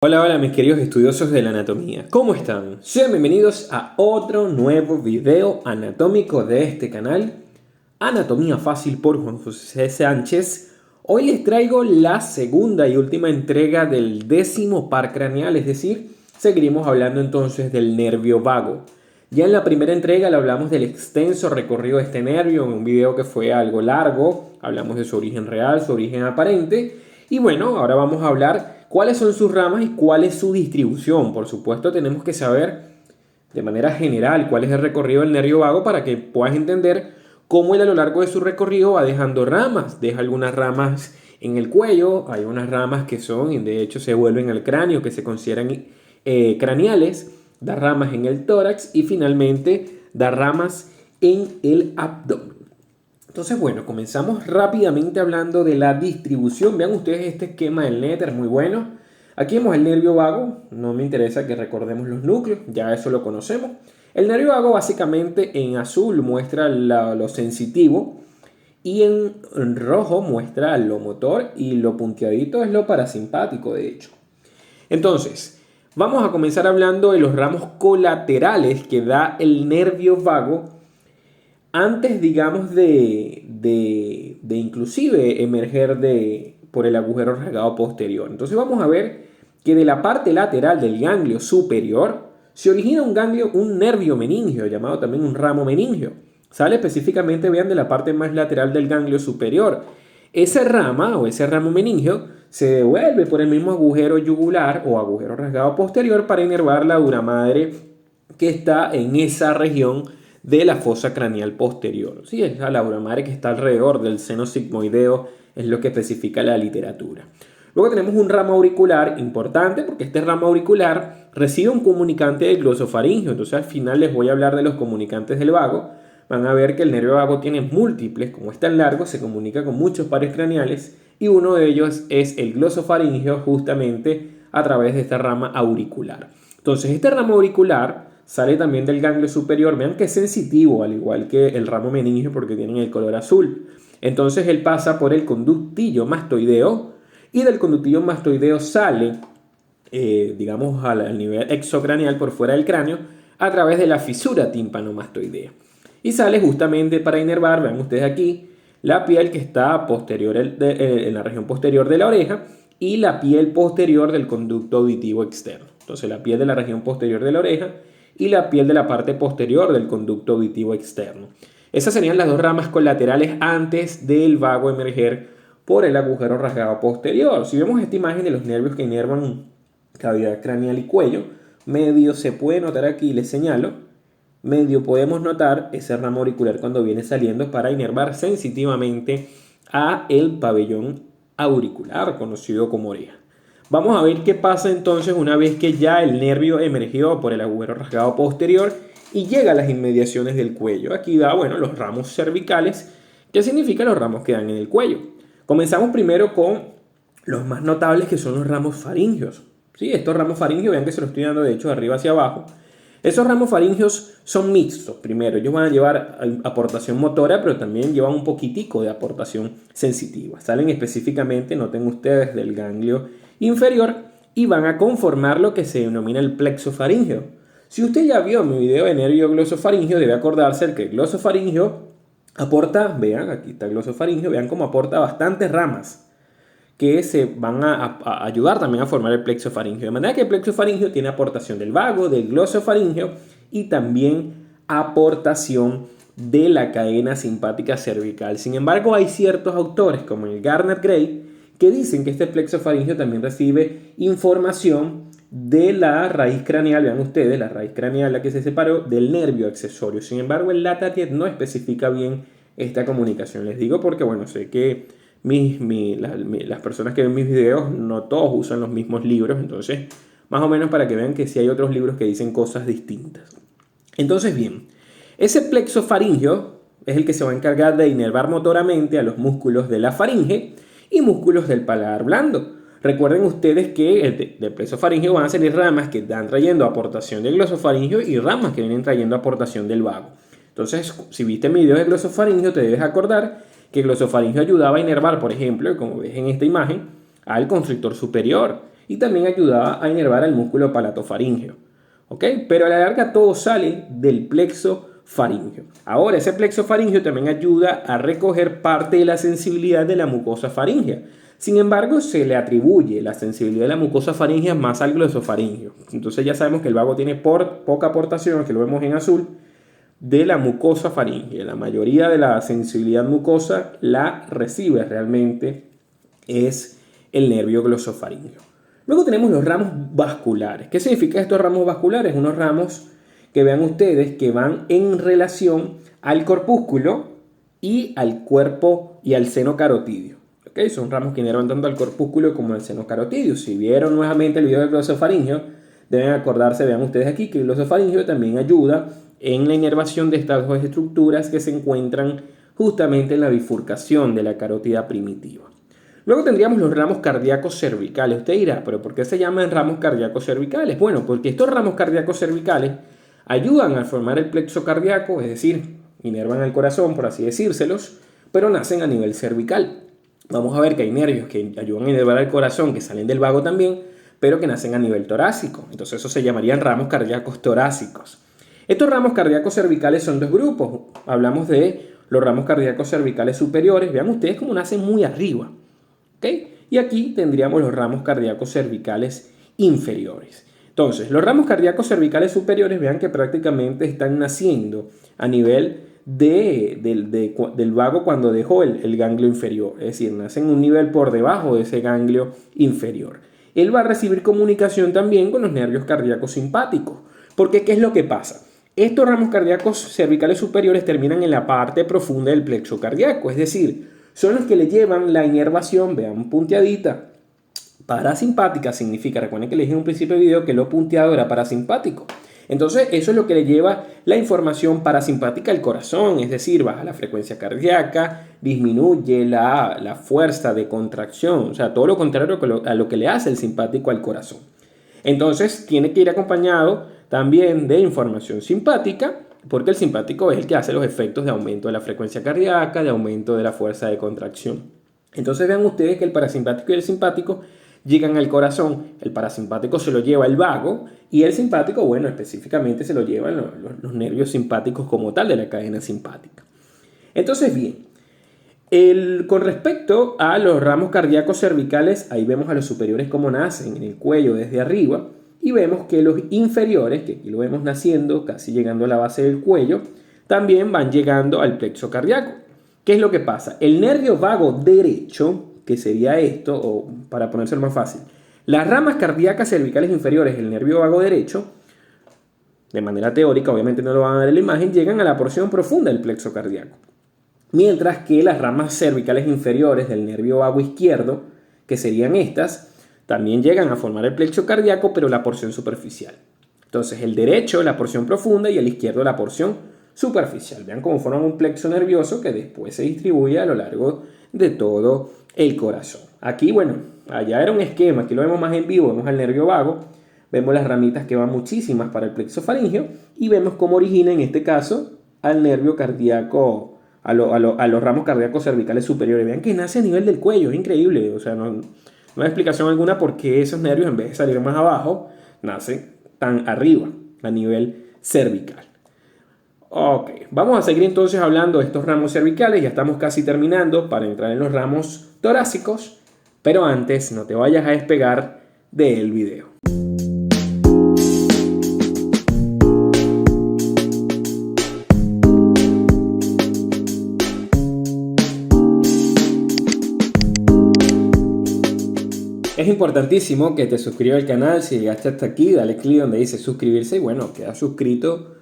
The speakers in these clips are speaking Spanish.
Hola, hola mis queridos estudiosos de la anatomía, ¿cómo están? Sean bienvenidos a otro nuevo video anatómico de este canal, Anatomía Fácil por Juan José Sánchez. Hoy les traigo la segunda y última entrega del 10º par craneal, es decir, seguiremos hablando entonces del nervio vago. Ya en la primera entrega le hablamos del extenso recorrido de este nervio, en un video que fue algo largo, hablamos de su origen real, su origen aparente, y bueno, ahora vamos a hablar cuáles son sus ramas y cuál es su distribución. Por supuesto, tenemos que saber de manera general cuál es el recorrido del nervio vago para que puedas entender cómo él a lo largo de su recorrido va dejando ramas. Deja algunas ramas en el cuello, hay unas ramas que son, y de hecho se vuelven al cráneo, que se consideran craneales, da ramas en el tórax y finalmente da ramas en el abdomen. Entonces, bueno, comenzamos rápidamente hablando de la distribución. Vean ustedes este esquema del néter, muy bueno. Aquí vemos el nervio vago. No me interesa que recordemos los núcleos, ya eso lo conocemos. El nervio vago básicamente en azul muestra lo sensitivo y en rojo muestra lo motor y lo punteadito es lo parasimpático, de hecho. Entonces, vamos a comenzar hablando de los ramos colaterales que da el nervio vago antes, digamos, de inclusive emerger por el agujero rasgado posterior. Entonces vamos a ver que de la parte lateral del ganglio superior se origina un nervio meningio, llamado también un ramo meningio. Sale específicamente, vean, de la parte más lateral del ganglio superior. Esa rama o ese ramo meningio se devuelve por el mismo agujero yugular o agujero rasgado posterior para inervar la dura madre que está en esa región de la fosa craneal posterior. Sí, es la dura madre que está alrededor del seno sigmoideo, es lo que especifica la literatura. Luego tenemos un ramo auricular importante porque este ramo auricular recibe un comunicante del glosofaringio. Entonces al final les voy a hablar de los comunicantes del vago. Van a ver que el nervio vago tiene múltiples, como es tan largo, se comunica con muchos pares craneales y uno de ellos es el glosofaringio justamente a través de esta rama auricular. Entonces este ramo auricular sale también del ganglio superior. Vean que es sensitivo, al igual que el ramo meningio, porque tienen el color azul. Entonces él pasa por el conductillo mastoideo y del conductillo mastoideo sale, digamos, al nivel exocraneal por fuera del cráneo a través de la fisura tímpano-mastoidea. Y sale justamente para inervar, vean ustedes aquí, la piel que está posterior en la región posterior de la oreja y la piel posterior del conducto auditivo externo. Entonces la piel de la región posterior de la oreja y la piel de la parte posterior del conducto auditivo externo. Esas serían las dos ramas colaterales antes del vago emerger por el agujero rasgado posterior. Si vemos esta imagen de los nervios que inervan cavidad craneal y cuello, medio se puede notar aquí, les señalo, medio podemos notar ese ramo auricular cuando viene saliendo para inervar sensitivamente a el pabellón auricular, conocido como oreja. Vamos a ver qué pasa entonces una vez que ya el nervio emergió por el agujero rasgado posterior y llega a las inmediaciones del cuello. Aquí da, bueno, los ramos cervicales, que significan los ramos que dan en el cuello. Comenzamos primero con los más notables, que son los ramos faringios. ¿Sí? Estos ramos faringios, vean que se los estoy dando de hecho de arriba hacia abajo. Esos ramos faringios son mixtos. Primero, ellos van a llevar aportación motora, pero también llevan un poquitico de aportación sensitiva. Salen específicamente, noten ustedes, del ganglio inferior y van a conformar lo que se denomina el plexo faríngeo. Si usted ya vio mi video de nervio glosofaringio, debe acordarse que el glosofaringio aporta, vean, aquí está el glosofaringio, vean cómo aporta bastantes ramas que se van a ayudar también a formar el plexo faríngeo. De manera que el plexo faríngeo tiene aportación del vago, del glosofaríngeo y también aportación de la cadena simpática cervical. Sin embargo, hay ciertos autores, como el Garner Gray, que dicen que este plexo faríngeo también recibe información de la raíz craneal, vean ustedes, la raíz craneal la que se separó del nervio accesorio. Sin embargo, el Latatiet no especifica bien esta comunicación. Les digo porque, bueno, sé que las personas que ven mis videos no todos usan los mismos libros, entonces más o menos para que vean que sí hay otros libros que dicen cosas distintas. Entonces bien, ese plexo faríngeo es el que se va a encargar de inervar motoramente a los músculos de la faringe y músculos del paladar blando. Recuerden ustedes que del plexo faríngeo van a salir ramas que están trayendo aportación del glosofaríngeo y ramas que vienen trayendo aportación del vago. Entonces, si viste mi video de glosofaríngeo, te debes acordar que el glosofaríngeo ayudaba a inervar, por ejemplo, como ves en esta imagen, al constrictor superior. y también ayudaba a inervar el músculo palatofaríngeo. ¿Ok? Pero a la larga todo sale del plexo faríngeo. Ahora, ese plexo faríngeo también ayuda a recoger parte de la sensibilidad de la mucosa faríngea. Sin embargo, se le atribuye la sensibilidad de la mucosa faríngea más al glosofaríngeo. Entonces ya sabemos que el vago tiene poca aportación, que lo vemos en azul, de la mucosa faríngea. La mayoría de la sensibilidad mucosa la recibe realmente es el nervio glosofaríngeo. Luego tenemos los ramos vasculares. ¿Qué significa estos ramos vasculares? Unos ramos que vean ustedes que van en relación al corpúsculo y al cuerpo y al seno carotidio. ¿Okay? Son ramos que inervan tanto al corpúsculo como al seno carotidio. Si vieron nuevamente el video del glosofaríngeo, deben acordarse, vean ustedes aquí, que el glosofaríngeo también ayuda en la inervación de estas dos estructuras que se encuentran justamente en la bifurcación de la carótida primitiva. Luego tendríamos los ramos cardíacos cervicales. Usted dirá, ¿pero por qué se llaman ramos cardíacos cervicales? Bueno, porque estos ramos cardíacos cervicales ayudan a formar el plexo cardíaco, es decir, inervan el corazón, por así decírselos, pero nacen a nivel cervical. Vamos a ver que hay nervios que ayudan a inervar el corazón, que salen del vago también, pero que nacen a nivel torácico. Entonces eso se llamarían ramos cardíacos torácicos. Estos ramos cardíacos cervicales son dos grupos. Hablamos de los ramos cardíacos cervicales superiores. Vean ustedes cómo nacen muy arriba. ¿Okay? Y aquí tendríamos los ramos cardíacos cervicales inferiores. Entonces, los ramos cardíacos cervicales superiores, vean que prácticamente están naciendo a nivel del vago cuando dejó el ganglio inferior. Es decir, nacen un nivel por debajo de ese ganglio inferior. Él va a recibir comunicación también con los nervios cardíacos simpáticos. Porque, ¿qué es lo que pasa? Estos ramos cardíacos cervicales superiores terminan en la parte profunda del plexo cardíaco, es decir, son los que le llevan la inervación, vean, punteadita, parasimpática significa, recuerden que les dije en un principio del video que lo punteado era parasimpático. Entonces eso es lo que le lleva la información parasimpática al corazón, es decir, baja la frecuencia cardíaca, disminuye la fuerza de contracción, o sea, todo lo contrario a lo que le hace el simpático al corazón. Entonces tiene que ir acompañado también de información simpática, porque el simpático es el que hace los efectos de aumento de la frecuencia cardíaca, de aumento de la fuerza de contracción. Entonces vean ustedes que el parasimpático y el simpático llegan al corazón. El parasimpático se lo lleva el vago y el simpático, bueno, específicamente se lo llevan los nervios simpáticos como tal de la cadena simpática. Entonces, bien, con respecto a los ramos cardíacos cervicales, ahí vemos a los superiores como nacen en el cuello desde arriba. Y vemos que los inferiores, que aquí lo vemos naciendo, casi llegando a la base del cuello, también van llegando al plexo cardíaco. ¿Qué es lo que pasa? El nervio vago derecho, que sería esto, o para ponérselo más fácil, las ramas cardíacas cervicales inferiores del nervio vago derecho, de manera teórica, obviamente no lo van a ver en la imagen, llegan a la porción profunda del plexo cardíaco. Mientras que las ramas cervicales inferiores del nervio vago izquierdo, que serían estas, también llegan a formar el plexo cardíaco, pero la porción superficial. Entonces, el derecho, la porción profunda, y el izquierdo, la porción superficial. Vean cómo forman un plexo nervioso que después se distribuye a lo largo de todo el corazón. Aquí, bueno, allá era un esquema, aquí lo vemos más en vivo, vemos al nervio vago, vemos las ramitas que van muchísimas para el plexo faríngeo y vemos cómo origina, en este caso, al nervio cardíaco, a los ramos cardíacos cervicales superiores. Vean que nace a nivel del cuello, es increíble, o sea, no hay explicación alguna por qué esos nervios, en vez de salir más abajo, nacen tan arriba, a nivel cervical. Ok, vamos a seguir entonces hablando de estos ramos cervicales. Ya estamos casi terminando para entrar en los ramos torácicos, pero antes no te vayas a despegar del video. Es importantísimo que te suscribas al canal. Si llegaste hasta aquí, dale clic donde dice suscribirse y bueno, queda suscrito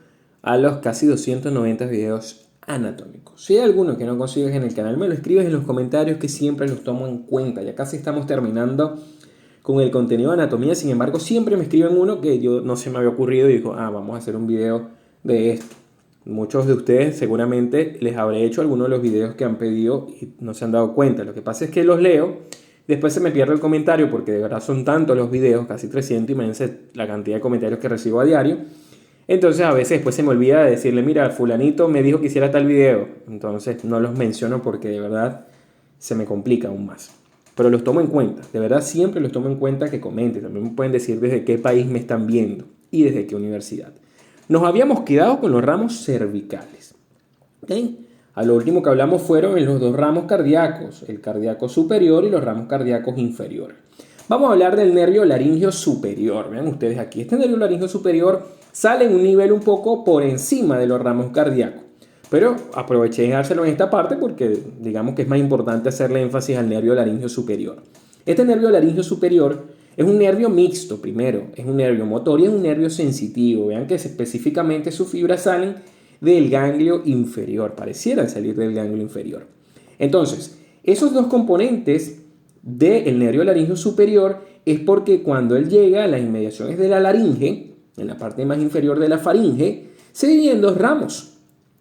a los casi 290 videos anatómicos. Si hay alguno que no consigues en el canal, me lo escribes en los comentarios que siempre los tomo en cuenta. Ya casi estamos terminando con el contenido de anatomía, sin embargo siempre me escriben uno que yo no se me había ocurrido y digo, vamos a hacer un video de esto. Muchos de ustedes seguramente les habré hecho algunos de los videos que han pedido y no se han dado cuenta. Lo que pasa es que los leo, después se me pierde el comentario porque de verdad son tantos los videos, casi 300, imagínense la cantidad de comentarios que recibo a diario. Entonces a veces después se me olvida de decirle, mira, fulanito me dijo que hiciera tal video. Entonces no los menciono porque de verdad se me complica aún más. pero los tomo en cuenta. De verdad, siempre los tomo en cuenta que comenten. También me pueden decir desde qué país me están viendo y desde qué universidad. Nos habíamos quedado con los ramos cervicales. ¿Okay? A lo último que hablamos fueron en los dos ramos cardíacos, el cardíaco superior y los ramos cardíacos inferiores. Vamos a hablar del nervio laríngeo superior. Vean ustedes aquí, este nervio laríngeo superior sale en un nivel un poco por encima de los ramos cardíacos. Pero aproveché de dárselo en esta parte porque digamos que es más importante hacerle énfasis al nervio laríngeo superior. Este nervio laríngeo superior es un nervio mixto primero, es un nervio motor y es un nervio sensitivo. Vean que específicamente sus fibras salen del ganglio inferior, parecieran salir del ganglio inferior. Entonces, esos dos componentes del nervio laríngeo superior es porque cuando él llega a las inmediaciones de la laringe, en la parte más inferior de la faringe, se divide en dos ramos.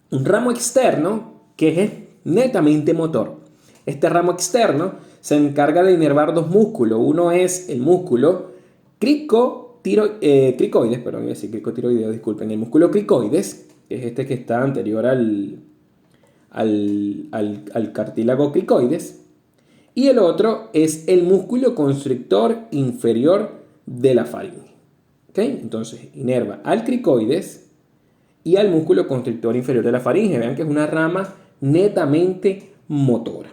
Un ramo externo que es netamente motor. Este ramo externo se encarga de inervar dos músculos. Uno es el músculo cricoides, perdón, iba a decir cricotiroideo, disculpen, el músculo cricoides, que es este que está anterior al cartílago cricoides. Y el otro es el músculo constrictor inferior de la faringe. ¿Okay? Entonces, inerva al cricoides y al músculo constrictor inferior de la faringe. Vean que es una rama netamente motora.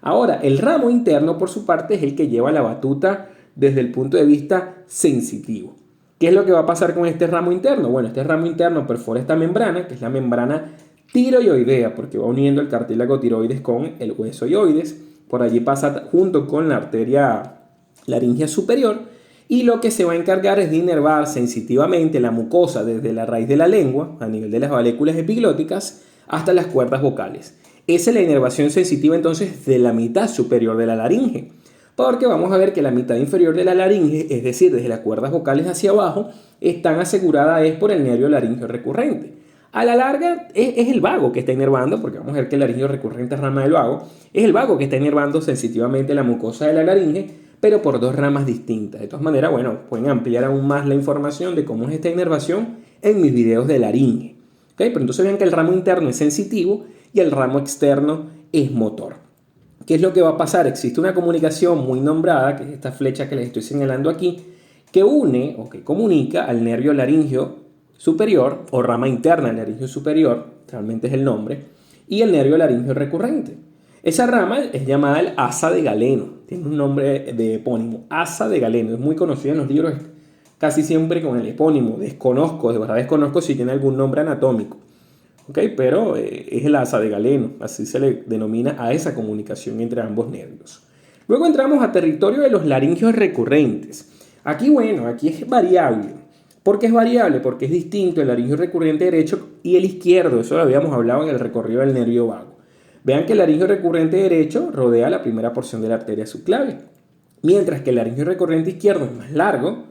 Ahora, el ramo interno, por su parte, es el que lleva la batuta desde el punto de vista sensitivo. ¿Qué es lo que va a pasar con este ramo interno? Bueno, este ramo interno perfora esta membrana, que es la membrana tiroidea, porque va uniendo el cartílago tiroides con el hueso ioides. Por allí pasa junto con la arteria laríngea superior. Y lo que se va a encargar es de inervar sensitivamente la mucosa desde la raíz de la lengua, a nivel de las valéculas epiglóticas, hasta las cuerdas vocales. Esa es la inervación sensitiva entonces de la mitad superior de la laringe. Porque vamos a ver que la mitad inferior de la laringe, es decir, desde las cuerdas vocales hacia abajo, están aseguradas por el nervio laríngeo recurrente. A la larga es el vago que está inervando, porque vamos a ver que el laríngeo recurrente es rama del vago, es el vago que está inervando sensitivamente la mucosa de la laringe, pero por dos ramas distintas. De todas maneras, bueno, pueden ampliar aún más la información de cómo es esta inervación en mis videos de laringe. ¿Okay? Pero entonces vean que el ramo interno es sensitivo y el ramo externo es motor. ¿Qué es lo que va a pasar? Existe una comunicación muy nombrada, que es esta flecha que les estoy señalando aquí, que une o que comunica al nervio laríngeo superior o rama interna del laríngeo superior, realmente es el nombre, y el nervio laríngeo recurrente. Esa rama es llamada el asa de Galeno, tiene un nombre de epónimo, asa de Galeno, es muy conocida en los libros casi siempre con el epónimo, de verdad desconozco si tiene algún nombre anatómico, ¿okay? Pero es el asa de Galeno, así se le denomina a esa comunicación entre ambos nervios. Luego entramos a territorio de los laringios recurrentes. Aquí, bueno, aquí es variable. ¿Por qué es variable? Porque es distinto el laringio recurrente derecho y el izquierdo, eso lo habíamos hablado en el recorrido del nervio vago. Vean que el laringio recurrente derecho rodea la primera porción de la arteria subclavia, mientras que el laringio recurrente izquierdo es más largo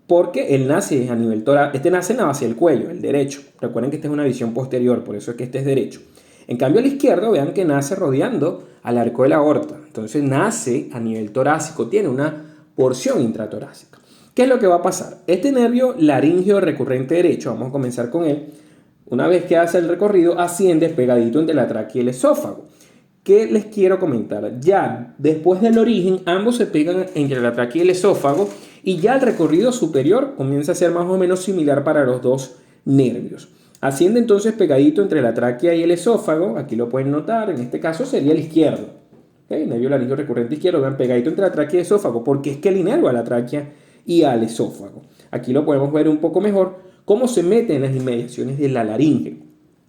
porque él nace a nivel torácico, este nace hacia el cuello, el derecho. Recuerden que esta es una visión posterior, por eso es que este es derecho. En cambio el izquierdo, vean que nace rodeando al arco de la aorta, entonces nace a nivel torácico, tiene una porción intratorácica. ¿Qué es lo que va a pasar? Este nervio laringio recurrente derecho, vamos a comenzar con él. Una vez que hace el recorrido, asciende pegadito entre la tráquea y el esófago. ¿Qué les quiero comentar? Ya después del origen, ambos se pegan entre la tráquea y el esófago y ya el recorrido superior comienza a ser más o menos similar para los dos nervios. Asciende entonces pegadito entre la tráquea y el esófago, aquí lo pueden notar, en este caso sería el izquierdo. ¿Okay? El nervio laringio recurrente izquierdo, vean, pegadito entre la tráquea y el esófago, porque es que él inerva la tráquea y al esófago. Aquí lo podemos ver un poco mejor, cómo se mete en las inmediaciones de la laringe.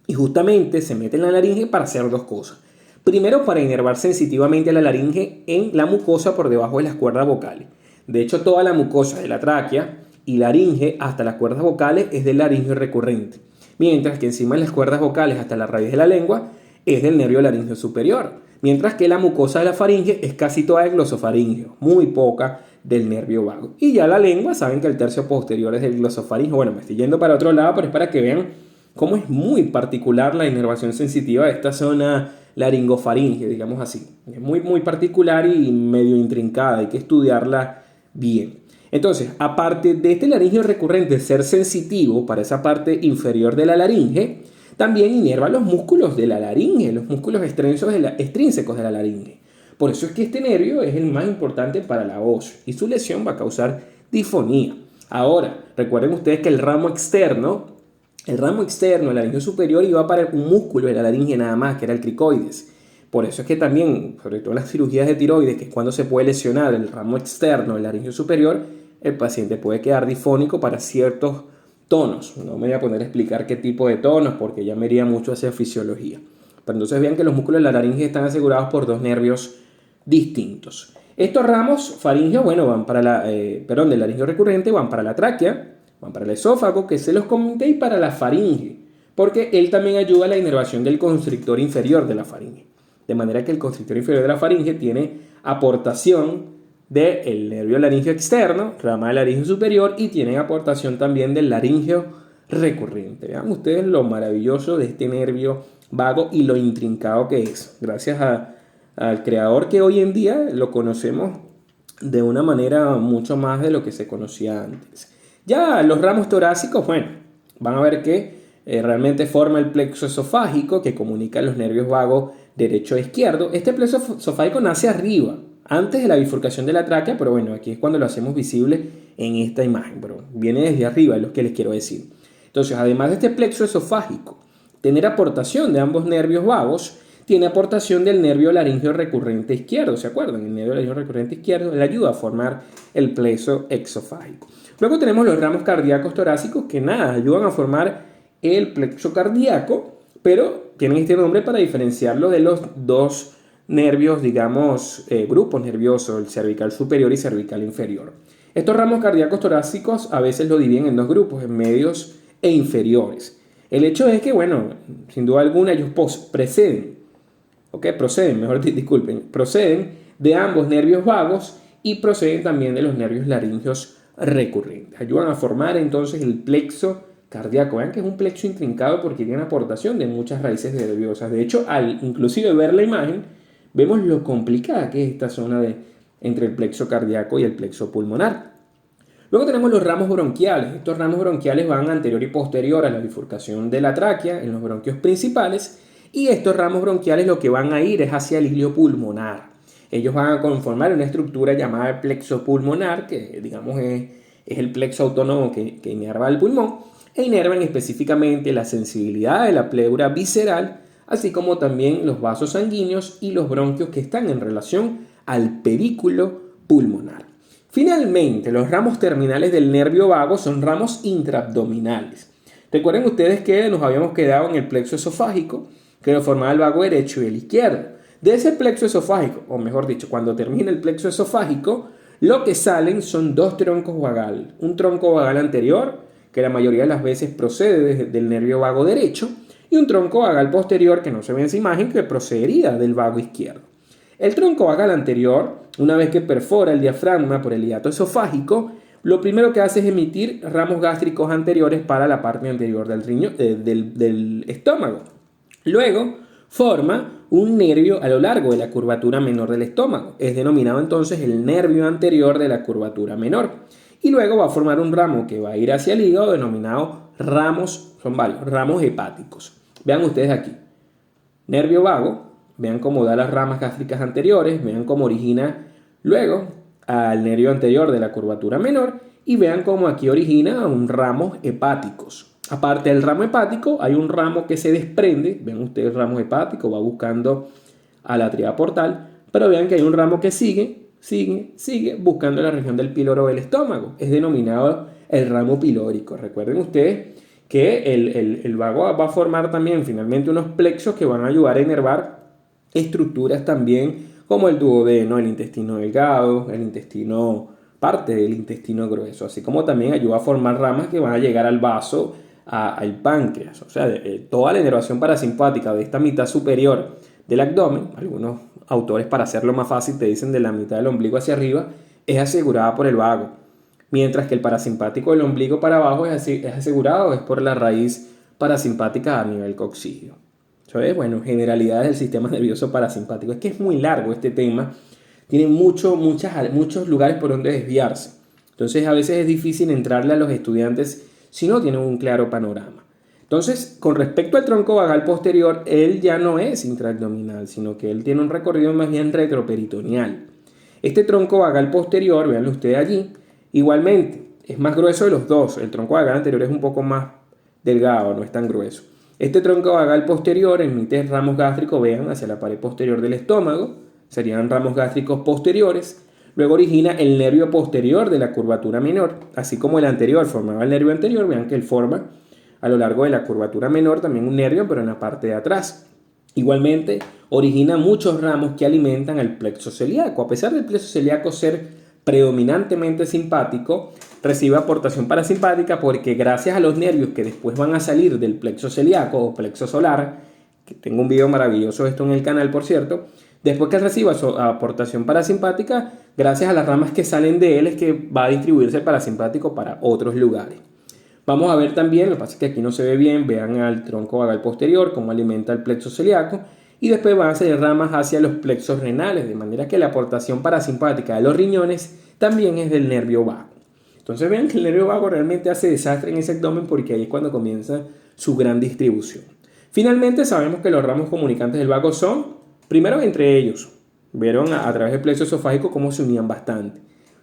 Y justamente se mete en la laringe para hacer dos cosas. Primero, para inervar sensitivamente a la laringe en la mucosa por debajo de las cuerdas vocales. De hecho, toda la mucosa de la tráquea y laringe hasta las cuerdas vocales es del laringio recurrente. Mientras que encima de las cuerdas vocales hasta la raíz de la lengua es del nervio laringio superior. Mientras que la mucosa de la faringe es casi toda del glosofaringeo, muy poca del nervio vago. Y ya la lengua, saben que el tercio posterior es del glosofaringeo. Bueno, me estoy yendo para otro lado, pero es para que vean cómo es muy particular la inervación sensitiva de esta zona laringofaringea, digamos así. Es muy, muy particular y medio intrincada, hay que estudiarla bien. Entonces, aparte de este laringio recurrente ser sensitivo para esa parte inferior de la laringe, también inerva los músculos de la laringe, los músculos extrínsecos de la laringe. Por eso es que este nervio es el más importante para la voz y su lesión va a causar disfonía. Ahora, recuerden ustedes que el ramo externo, el laringio superior, iba para un músculo de la laringe nada más, que era el cricoides. Por eso es que también, sobre todo en las cirugías de tiroides, que es cuando se puede lesionar el ramo externo del laringio superior, el paciente puede quedar difónico para ciertos tonos. No me voy a poner a explicar qué tipo de tonos porque ya me iría mucho hacia fisiología. Pero entonces vean que los músculos de la laringe están asegurados por dos nervios distintos. Estos ramos faringeos, bueno, van para del laringio recurrente, van para la tráquea, van para el esófago, que se los comenté, y para la faringe, porque él también ayuda a la inervación del constrictor inferior de la faringe. De manera que el constrictor inferior de la faringe tiene aportación del nervio laringio externo, rama del laringio superior, y tiene aportación también del laringio recurrente. Vean ustedes lo maravilloso de este nervio vago y lo intrincado que es. Gracias al creador, que hoy en día lo conocemos de una manera mucho más de lo que se conocía antes. Ya los ramos torácicos, bueno, van a ver que realmente forma el plexo esofágico que comunica los nervios vagos derecho e izquierdo. Este plexo esofágico nace arriba, antes de la bifurcación de la tráquea, pero bueno, aquí es cuando lo hacemos visible en esta imagen, pero viene desde arriba, es lo que les quiero decir. Entonces, además de este plexo esofágico tener aportación de ambos nervios vagos, tiene aportación del nervio laringio recurrente izquierdo, ¿se acuerdan? El nervio laringio recurrente izquierdo le ayuda a formar el plexo exofágico. Luego tenemos los ramos cardíacos torácicos que nada, ayudan a formar el plexo cardíaco, pero tienen este nombre para diferenciarlo de los dos nervios, digamos, grupos nerviosos, el cervical superior y cervical inferior. Estos ramos cardíacos torácicos a veces lo dividen en dos grupos, en medios e inferiores. El hecho es que, bueno, sin duda alguna ellos proceden de ambos nervios vagos y proceden también de los nervios laringios recurrentes. Ayudan a formar entonces el plexo cardíaco. Vean que es un plexo intrincado porque tiene aportación de muchas raíces nerviosas. De hecho, al inclusive ver la imagen, vemos lo complicada que es esta zona entre el plexo cardíaco y el plexo pulmonar. Luego tenemos los ramos bronquiales. Estos ramos bronquiales van anterior y posterior a la bifurcación de la tráquea en los bronquios principales, y estos ramos bronquiales lo que van a ir es hacia el hilio pulmonar. Ellos van a conformar una estructura llamada plexo pulmonar, que digamos es el plexo autónomo que inerva el pulmón, e inervan específicamente la sensibilidad de la pleura visceral, así como también los vasos sanguíneos y los bronquios que están en relación al pedículo pulmonar. Finalmente, los ramos terminales del nervio vago son ramos intraabdominales. Recuerden ustedes que nos habíamos quedado en el plexo esofágico, que lo formaba el vago derecho y el izquierdo. De ese plexo esofágico, o mejor dicho, cuando termina el plexo esofágico, lo que salen son dos troncos vagales. Un tronco vagal anterior, que la mayoría de las veces procede del nervio vago derecho, y un tronco vagal posterior, que no se ve en esa imagen, que procedería del vago izquierdo. El tronco vagal anterior, una vez que perfora el diafragma por el hiato esofágico, lo primero que hace es emitir ramos gástricos anteriores para la parte anterior del estómago. Luego forma un nervio a lo largo de la curvatura menor del estómago. Es denominado entonces el nervio anterior de la curvatura menor. Y luego va a formar un ramo que va a ir hacia el hígado, denominado ramos, son varios, ramos hepáticos. Vean ustedes aquí, nervio vago. Vean cómo da las ramas gástricas anteriores, vean cómo origina luego al nervio anterior de la curvatura menor, y vean cómo aquí origina un ramo hepáticos. Aparte del ramo hepático, hay un ramo que se desprende. Vean ustedes, el ramo hepático va buscando a la tríada portal, pero vean que hay un ramo que sigue buscando la región del píloro del estómago. Es denominado el ramo pilórico. Recuerden ustedes que el vago va a formar también finalmente unos plexos que van a ayudar a inervar estructuras también como el duodeno, el intestino delgado, parte del intestino grueso, así como también ayuda a formar ramas que van a llegar al vaso, al páncreas. O sea, toda la inervación parasimpática de esta mitad superior del abdomen, algunos autores para hacerlo más fácil te dicen de la mitad del ombligo hacia arriba, es asegurada por el vago, mientras que el parasimpático del ombligo para abajo es asegurado es por la raíz parasimpática a nivel coxígeo. ¿Sabes? Bueno, generalidades del sistema nervioso parasimpático. Es que es muy largo este tema. Tiene muchos lugares por donde desviarse. Entonces a veces es difícil entrarle a los estudiantes si no tienen un claro panorama. Entonces, con respecto al tronco vagal posterior, él ya no es intraabdominal, sino que él tiene un recorrido más bien retroperitoneal. Este tronco vagal posterior, veanlo ustedes allí, igualmente es más grueso de los dos. El tronco vagal anterior es un poco más delgado, no es tan grueso. Este tronco vagal posterior emite ramos gástricos, vean, hacia la pared posterior del estómago, serían ramos gástricos posteriores. Luego origina el nervio posterior de la curvatura menor, así como el anterior formaba el nervio anterior, vean que él forma a lo largo de la curvatura menor también un nervio, pero en la parte de atrás. Igualmente, origina muchos ramos que alimentan al plexo celíaco. A pesar del plexo celíaco ser predominantemente simpático, recibe aportación parasimpática porque gracias a los nervios que después van a salir del plexo celíaco o plexo solar, que tengo un video maravilloso de esto en el canal, por cierto, después que reciba su aportación parasimpática, gracias a las ramas que salen de él es que va a distribuirse el parasimpático para otros lugares. Vamos a ver también, lo que pasa es que aquí no se ve bien, vean al tronco vagal posterior, cómo alimenta el plexo celíaco, y después van a salir ramas hacia los plexos renales, de manera que la aportación parasimpática de los riñones también es del nervio vago. Entonces vean que el nervio vago realmente hace desastre en ese abdomen porque ahí es cuando comienza su gran distribución. Finalmente sabemos que los ramos comunicantes del vago son, primero entre ellos, vieron a través del plexo esofágico cómo se unían bastante.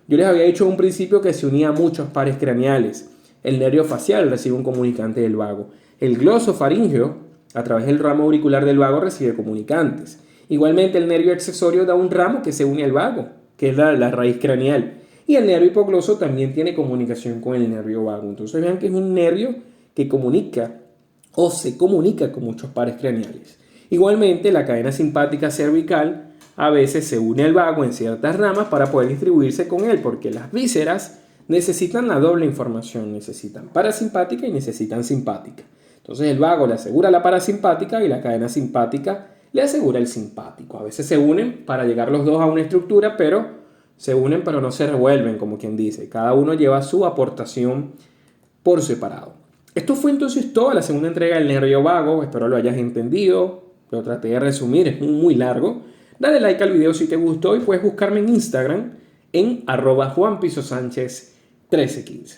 Yo les había dicho en un principio que se unía a muchos pares craneales. El nervio facial recibe un comunicante del vago. El glosofaríngeo, a través del ramo auricular del vago, recibe comunicantes. Igualmente, el nervio accesorio da un ramo que se une al vago, que es la raíz craneal. Y el nervio hipogloso también tiene comunicación con el nervio vago. Entonces vean que es un nervio que comunica o se comunica con muchos pares craneales. Igualmente, la cadena simpática cervical a veces se une al vago en ciertas ramas para poder distribuirse con él, porque las vísceras necesitan la doble información, necesitan parasimpática y necesitan simpática. Entonces el vago le asegura la parasimpática y la cadena simpática le asegura el simpático. A veces se unen para llegar los dos a una estructura, pero se unen pero no se revuelven, como quien dice. Cada uno lleva su aportación por separado. Esto fue entonces toda la segunda entrega del nervio vago. Espero lo hayas entendido. Lo traté de resumir, es muy largo. Dale like al video si te gustó y puedes buscarme en Instagram en @JuanPisoSánchez1315.